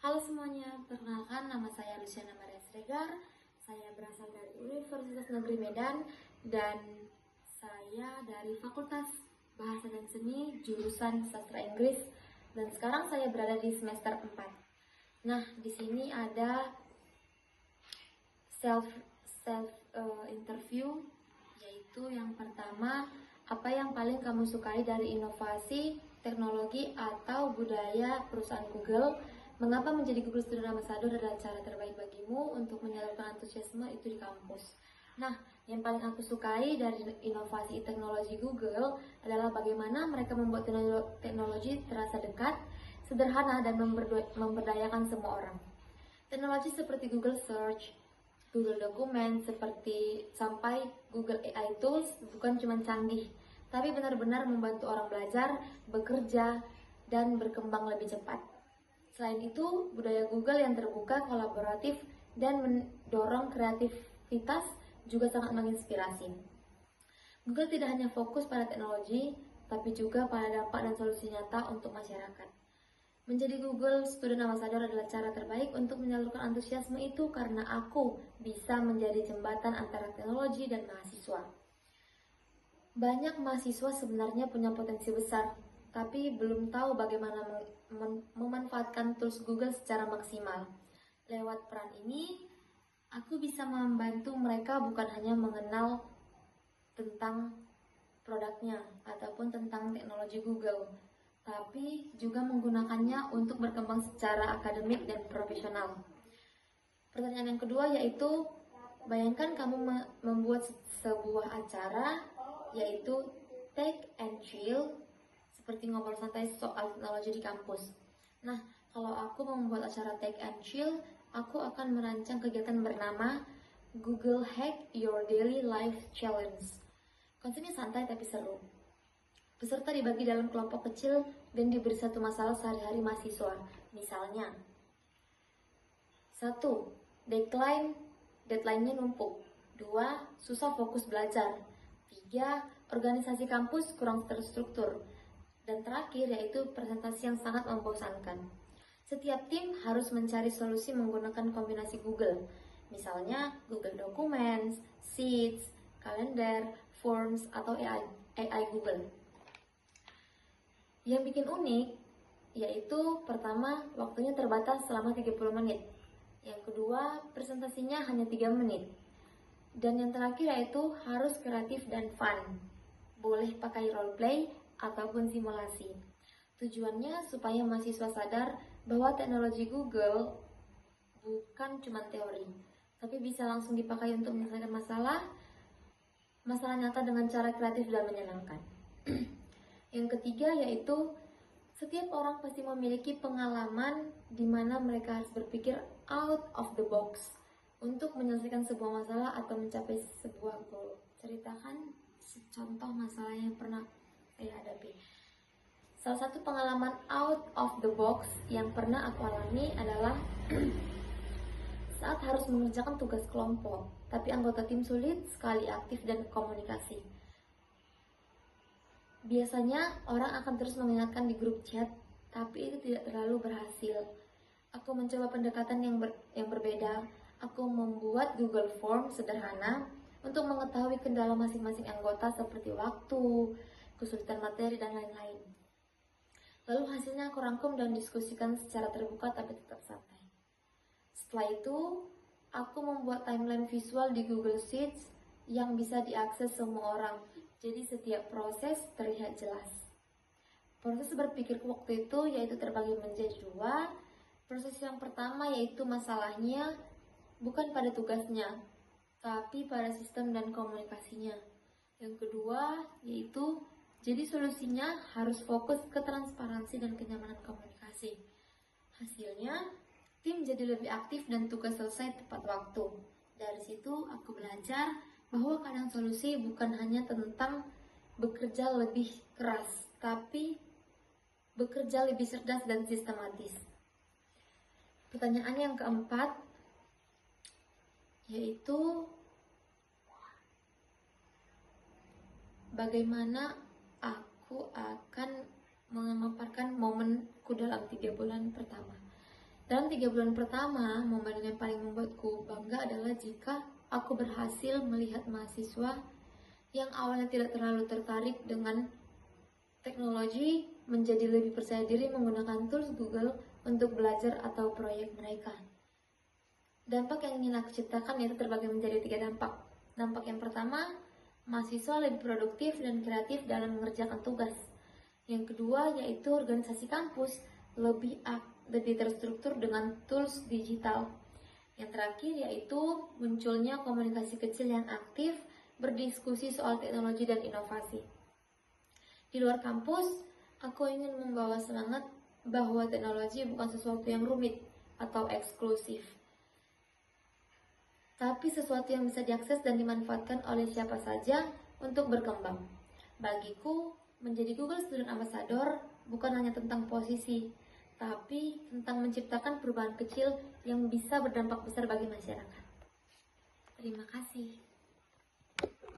Halo semuanya, perkenalkan nama saya Luciana Maria Sregar. Saya berasal dari Universitas Negeri Medan dan saya dari Fakultas Bahasa dan Seni jurusan Sastra Inggris dan sekarang saya berada di semester 4. Nah, di sini ada self interview, yaitu yang pertama, apa yang paling kamu sukai dari inovasi, teknologi atau budaya perusahaan Google? Mengapa menjadi Google Student Ambassador adalah cara terbaik bagimu untuk menyalurkan antusiasme itu di kampus? Nah, yang paling aku sukai dari inovasi teknologi Google adalah bagaimana mereka membuat teknologi terasa dekat, sederhana, dan memberdayakan semua orang. Teknologi seperti Google Search, Google Dokumen, sampai Google AI Tools bukan cuma canggih, tapi benar-benar membantu orang belajar, bekerja, dan berkembang lebih cepat. Selain itu, budaya Google yang terbuka, kolaboratif, dan mendorong kreativitas juga sangat menginspirasi. Google tidak hanya fokus pada teknologi, tapi juga pada dampak dan solusi nyata untuk masyarakat. Menjadi Google Student Ambassador adalah cara terbaik untuk menyalurkan antusiasme itu karena aku bisa menjadi jembatan antara teknologi dan mahasiswa. Banyak mahasiswa sebenarnya punya potensi besar, tapi belum tahu bagaimana memanfaatkan tools Google secara maksimal. Lewat peran ini, aku bisa membantu mereka bukan hanya mengenal tentang produknya ataupun tentang teknologi Google, tapi juga menggunakannya untuk berkembang secara akademik dan profesional. Pertanyaan yang kedua yaitu, bayangkan kamu membuat sebuah acara yaitu Take and Chill, seperti ngobrol santai soal teknologi di kampus. Nah, kalau aku membuat acara Take and Chill, aku akan merancang kegiatan bernama Google Hack Your Daily Life Challenge. Konsepnya santai tapi seru. Peserta dibagi dalam kelompok kecil dan diberi satu masalah sehari-hari mahasiswa. Misalnya, 1. Deadline-nya numpuk. 2. Susah fokus belajar. 3. Organisasi kampus kurang terstruktur. Dan terakhir yaitu presentasi yang sangat membosankan. Setiap tim harus mencari solusi menggunakan kombinasi Google. Misalnya Google Documents, Sheets, Calendar, Forms, atau AI Google. Yang bikin unik yaitu pertama, waktunya terbatas selama 30 menit. Yang kedua, presentasinya hanya 3 menit. Dan yang terakhir yaitu harus kreatif dan fun. Boleh pakai role play ataupun simulasi. Tujuannya supaya mahasiswa sadar bahwa teknologi Google bukan cuma teori, tapi bisa langsung dipakai untuk menyelesaikan masalah nyata dengan cara kreatif dan menyenangkan. Yang ketiga yaitu setiap orang pasti memiliki pengalaman di mana mereka harus berpikir out of the box untuk menyelesaikan sebuah masalah atau mencapai sebuah goal. Ceritakan contoh masalah yang pernah saya hadapi. Salah satu pengalaman out of the box yang pernah aku alami adalah saat harus mengerjakan tugas kelompok, tapi anggota tim sulit sekali aktif dan komunikasi. Biasanya orang akan terus mengingatkan di grup chat, tapi itu tidak terlalu berhasil. Aku mencoba pendekatan yang berbeda. Aku membuat Google Form sederhana untuk mengetahui kendala masing-masing anggota seperti waktu, kesulitan materi, dan lain-lain. Lalu hasilnya aku rangkum dan diskusikan secara terbuka tapi tetap santai. Setelah itu, aku membuat timeline visual di Google Sheets yang bisa diakses semua orang. Jadi setiap proses terlihat jelas. Proses berpikirku waktu itu yaitu terbagi menjadi 2. Proses yang pertama yaitu masalahnya bukan pada tugasnya, tapi pada sistem dan komunikasinya. Yang kedua yaitu jadi solusinya harus fokus ke transparansi dan kenyamanan komunikasi. Hasilnya, tim jadi lebih aktif dan tugas selesai tepat waktu. Dari situ aku belajar bahwa kadang solusi bukan hanya tentang bekerja lebih keras, tapi bekerja lebih cerdas dan sistematis. Pertanyaan yang keempat yaitu bagaimana aku akan memaparkan momenku dalam 3 bulan pertama. Dalam 3 bulan pertama, momen yang paling membuatku bangga adalah jika aku berhasil melihat mahasiswa yang awalnya tidak terlalu tertarik dengan teknologi menjadi lebih percaya diri menggunakan tools Google untuk belajar atau proyek mereka. Dampak yang ingin aku ciptakan yaitu terbagi menjadi 3 dampak. Dampak yang pertama, mahasiswa lebih produktif dan kreatif dalam mengerjakan tugas. Yang kedua, yaitu organisasi kampus lebih terstruktur dengan tools digital. Yang terakhir, yaitu munculnya komunikasi kecil yang aktif berdiskusi soal teknologi dan inovasi. Di luar kampus, aku ingin membawa semangat bahwa teknologi bukan sesuatu yang rumit atau eksklusif, tapi sesuatu yang bisa diakses dan dimanfaatkan oleh siapa saja untuk berkembang. Bagiku, menjadi Google Student Ambassador bukan hanya tentang posisi, tapi tentang menciptakan perubahan kecil yang bisa berdampak besar bagi masyarakat. Terima kasih.